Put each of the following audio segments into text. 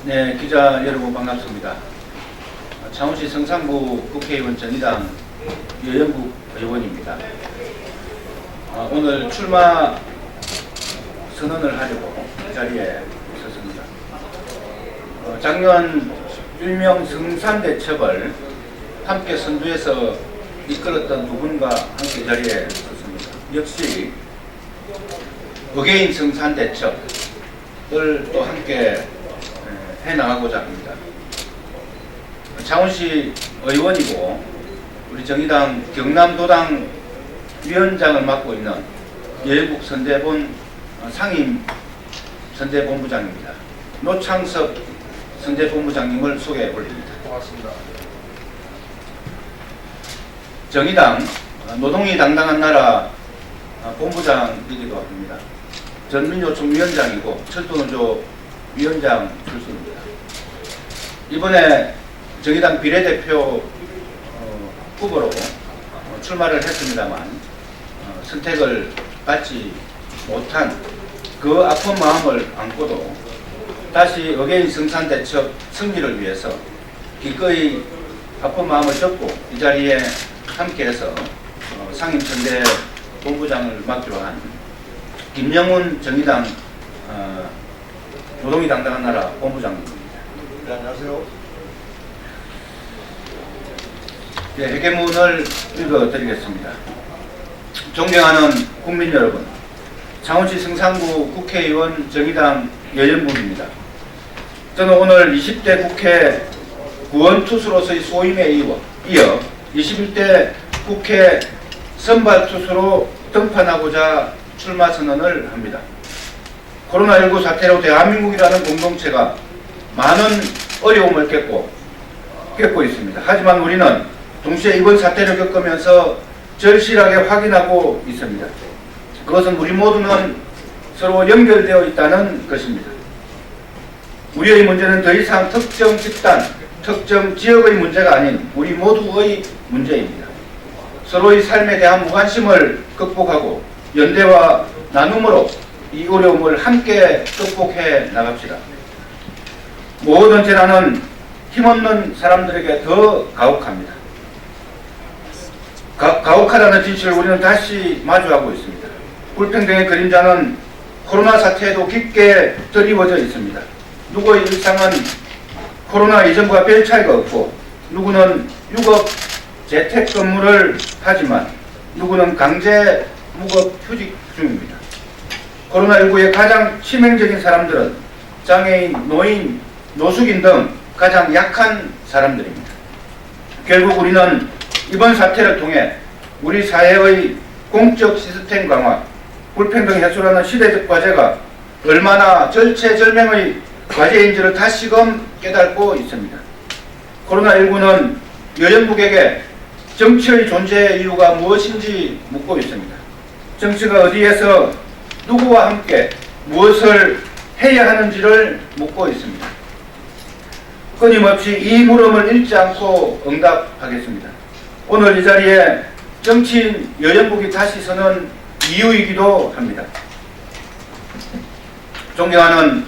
네, 기자 여러분 반갑습니다. 창원시 성산구 국회의원 정의당 여영국 의원입니다. 오늘 출마 선언을 하려고 이 자리에 있었습니다. 작년 일명 성산대첩을 함께 선두에서 이끌었던 두 분과 함께 이 자리에 있었습니다. 역시 어게인 성산대첩을 또 함께 해나가고자 합니다. 창원시 의원이고 우리 정의당 경남도당 위원장을 맡고 있는 여영국 선대본 상임 선대본부장입니다. 노창섭 선대본부장님을 소개해 올립니다. 고맙습니다. 정의당 노동이 당당한 나라 본부장이기도 합니다. 전민요청위원장이고 철도노조 위원장 출신입니다. 이번에 정의당 비례대표 후보로 출마를 했습니다만 선택을 받지 못한 그 아픈 마음을 안고도 다시 어게인 성산대첩 승리를 위해서 기꺼이 아픈 마음을 접고 이 자리에 함께해서 상임선대 본부장을 맡기로 한 김영훈 정의당 노동이 당당한 나라 본부장입니다. 네, 안녕하세요. 네, 회계문을 읽어드리겠습니다. 존경하는 국민 여러분, 창원시 성산구 국회의원 정의당 여영국입니다. 저는 오늘 20대 국회 구원투수로서의 소임에 이어 21대 국회 선발투수로 등판하고자 출마 선언을 합니다. 코로나19 사태로 대한민국이라는 공동체가 많은 어려움을 겪고 있습니다. 하지만 우리는 동시에 이번 사태를 겪으면서 절실하게 확인하고 있습니다. 그것은 우리 모두는 서로 연결되어 있다는 것입니다. 우리의 문제는 더 이상 특정 집단, 특정 지역의 문제가 아닌 우리 모두의 문제입니다. 서로의 삶에 대한 무관심을 극복하고 연대와 나눔으로 이 어려움을 함께 극복해 나갑시다. 모든 재난은 힘없는 사람들에게 더 가혹합니다. 가혹하다는 진실을 우리는 다시 마주하고 있습니다. 불평등의 그림자는 코로나 사태에도 깊게 드리워져 있습니다. 누구의 일상은 코로나 이전과 별 차이가 없고 누구는 유급 재택근무를 하지만 누구는 강제 무급 휴직 중입니다. 코로나19의 가장 치명적인 사람들은 장애인, 노인, 노숙인 등 가장 약한 사람들입니다. 결국 우리는 이번 사태를 통해 우리 사회의 공적 시스템 강화, 불평등 해소라는 시대적 과제가 얼마나 절체절명의 과제인지를 다시금 깨닫고 있습니다. 코로나19는 여영국에게 정치의 존재의 이유가 무엇인지 묻고 있습니다. 정치가 어디에서 누구와 함께 무엇을 해야 하는지를 묻고 있습니다. 끊임없이 이 물음을 잃지 않고 응답하겠습니다. 오늘 이 자리에 정치인 여영국이 다시 서는 이유이기도 합니다. 존경하는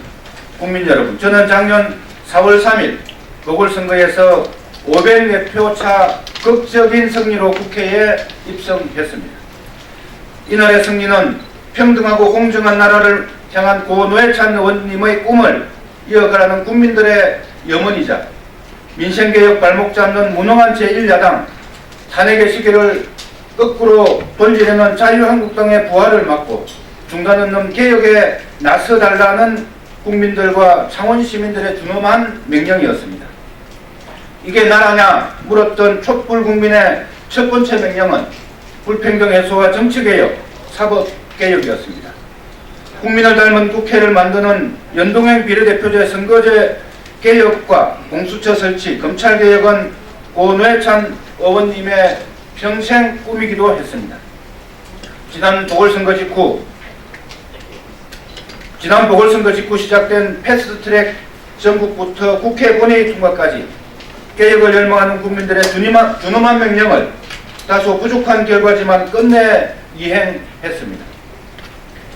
국민 여러분, 저는 작년 4월 3일 보궐선거에서 500여 표 차 극적인 승리로 국회에 입성했습니다. 이날의 승리는 평등하고 공정한 나라를 향한 고 노회찬 의원님의 꿈을 이어가라는 국민들의 염원이자 민생개혁 발목 잡는 무능한 제1야당 탄핵의 시계를 거꾸로 돌리려는 자유한국당의 부활을 막고 중단 없는 개혁에 나서달라는 국민들과 창원 시민들의 준엄한 명령이었습니다. 이게 나라냐 물었던 촛불 국민의 첫 번째 명령은 불평등 해소와 정치개혁, 사법개혁이었습니다. 국민을 닮은 국회를 만드는 연동형 비례대표제 선거제 개혁과 공수처 설치, 검찰개혁은 고 노회찬 의원님의 평생 꿈이기도 했습니다. 지난 보궐선거 직후 시작된 패스트트랙 전국부터 국회 본회의 통과까지 개혁을 열망하는 국민들의 준엄한 명령을 다소 부족한 결과지만 끝내 이행했습니다.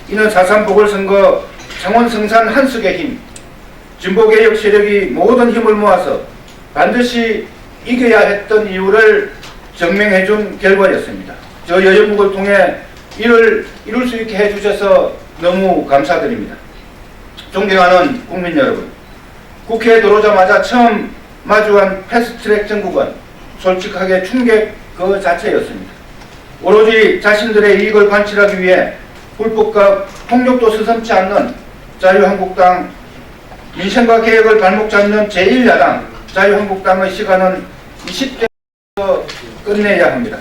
이는 4.3 보궐선거 창원 성산 한석의 힘, 진보개혁 세력이 모든 힘을 모아서 반드시 이겨야 했던 이유를 증명해준 결과였습니다. 저 여연국을 통해 이를 이룰 수 있게 해주셔서 너무 감사드립니다. 존경하는 국민 여러분, 국회에 들어오자마자 처음 마주한 패스트트랙 정국은 솔직하게 충격 그 자체였습니다. 오로지 자신들의 이익을 관철하기 위해 불법과 폭력도 서슴지 않는 자유한국당, 민생과 개혁을 발목 잡는 제1야당 자유한국당의 시간은 20대에서 끝내야 합니다.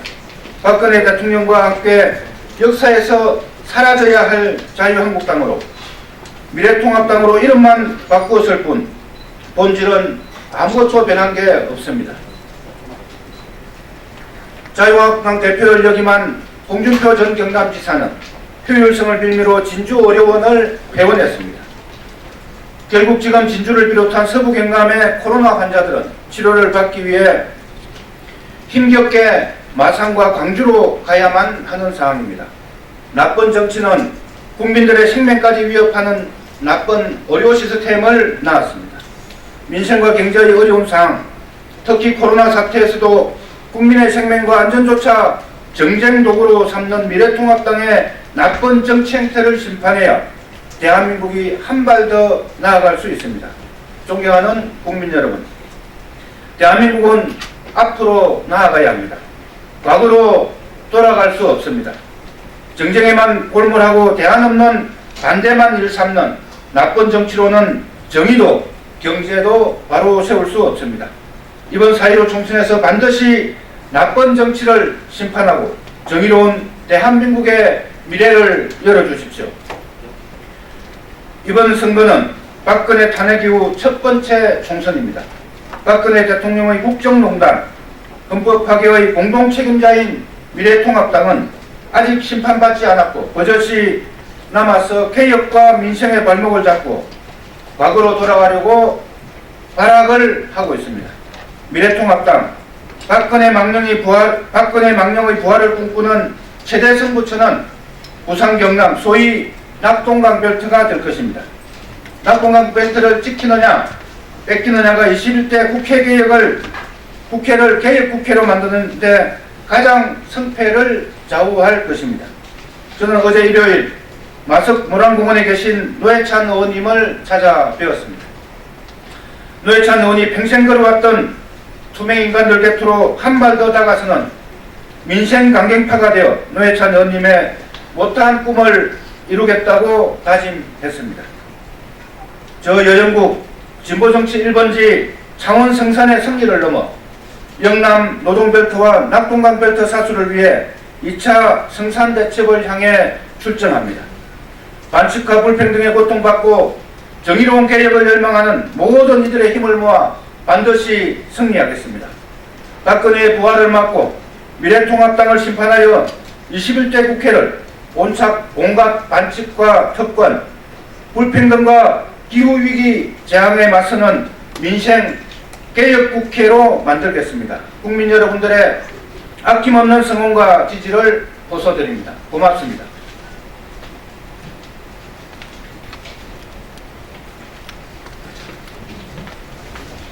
박근혜 대통령과 함께 역사에서 사라져야 할 자유한국당으로, 미래통합당으로 이름만 바꾸었을 뿐 본질은 아무것도 변한 게 없습니다. 자유한국당 대표를 역임한 홍준표 전 경남지사는 효율성을 빌미로 진주의료원을 회원했습니다. 결국 지금 진주를 비롯한 서부 경남의 코로나 환자들은 치료를 받기 위해 힘겹게 마산과 광주로 가야만 하는 상황입니다. 나쁜 정치는 국민들의 생명까지 위협하는 나쁜 의료 시스템을 낳았습니다. 민생과 경제의 어려운 상황, 특히 코로나 사태에서도 국민의 생명과 안전조차 정쟁 도구로 삼는 미래통합당의 나쁜 정치 행태를 심판해야 대한민국이 한 발 더 나아갈 수 있습니다. 존경하는 국민 여러분, 대한민국은 앞으로 나아가야 합니다. 과거로 돌아갈 수 없습니다. 정쟁에만 골몰하고 대안 없는 반대만 일삼는 나쁜 정치로는 정의도 경제도 바로 세울 수 없습니다. 이번 4.15 총선에서 반드시 나쁜 정치를 심판하고 정의로운 대한민국의 미래를 열어주십시오. 이번 선거는 박근혜 탄핵 이후 첫 번째 총선입니다. 박근혜 대통령의 국정농단, 헌법 파괴의 공동 책임자인 미래통합당은 아직 심판받지 않았고 버젓이 남아서 개혁과 민생의 발목을 잡고 과거로 돌아가려고 발악을 하고 있습니다. 미래통합당, 박근혜 망령의 부활을 꿈꾸는 최대 승부처는 부산 경남 소위 낙동강 벨트가 될 것입니다. 낙동강 벨트를 지키느냐 뺏기느냐가 21대 국회를 개혁국회로 만드는 데 가장 성패를 좌우할 것입니다. 저는 어제 일요일 마석 모란공원에 계신 노회찬 의원님을 찾아뵈었습니다. 노회찬 의원이 평생 걸어왔던 투명인간들 곁으로 한 발 더 다가서는 민생 강경파가 되어 노회찬 의원님의 못다한 꿈을 이루겠다고 다짐했습니다. 저 여영국 진보정치 1번지 창원 성산의 승리를 넘어 영남 노동벨트와 낙동강벨트 사수를 위해 2차 성산대첩을 향해 출전합니다. 반칙과 불평등에 고통받고 정의로운 개혁을 열망하는 모든 이들의 힘을 모아 반드시 승리하겠습니다. 박근혜의 부활을 막고 미래통합당을 심판하여 21대 국회를 온갖 반칙과 특권, 불평등과 기후위기 재앙에 맞서는 민생 개혁국회로 만들겠습니다. 국민 여러분들의 아낌없는 성원과 지지를 호소드립니다. 고맙습니다.